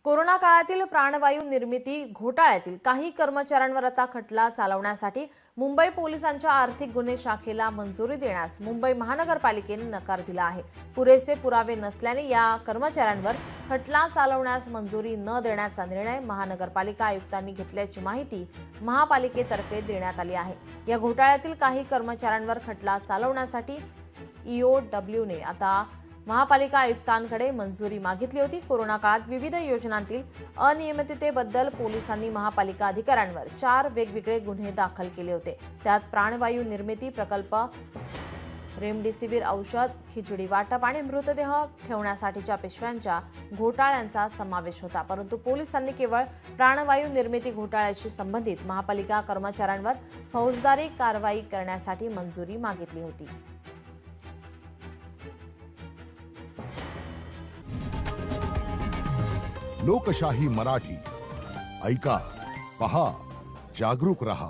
Corona काळातील प्राणवायू निर्मिती घोटाळ्यातील काही कर्मचाऱ्यांवर आता खटला चालवण्यासाठी मुंबई पोलिसांच्या आर्थिक गुन्हे शाखेला मंजुरी देण्यास मुंबई महानगरपालिकेने नकार दिला आहे। पुरेसे पुरावे नसल्याने या कर्मचाऱ्यांवर खटला चालवण्यास मंजुरी न देण्याचा निर्णय महानगरपालिका आयुक्तांनी घेतल्याची माहिती महापालिकेतर्फे देण्यात आली आहे। या घोटाळ्यातील काही कर्मचाऱ्यांवर खटला चालवण्यासाठी ईओडब्ल्यूने आता महापालिका आयुक्तांकडे मंजुरी मागितली होती। कोरोना काळात विविध योजनांतील अनियमिततेबद्दल पोलिसांनी महापालिका अधिकाऱ्यांवर 4 वेगवेगळे गुन्हे दाखल केले होते। त्यात प्राणवायू निर्मिती प्रकल्प, रेमडेसिवीर औषध, खिचडी वाटप आणि मृतदेह ठेवण्यासाठीच्या पिशव्यांच्या घोटाळ्यांचा समावेश होता। परंतु पोलिसांनी केवळ प्राणवायू निर्मिती घोटाळ्याशी संबंधित महापालिका कर्मचाऱ्यांवर फौजदारी कारवाई करण्यासाठी मंजुरी मागितली होती। लोकशाही मराठी ऐका, पहा, जागरूक रहा।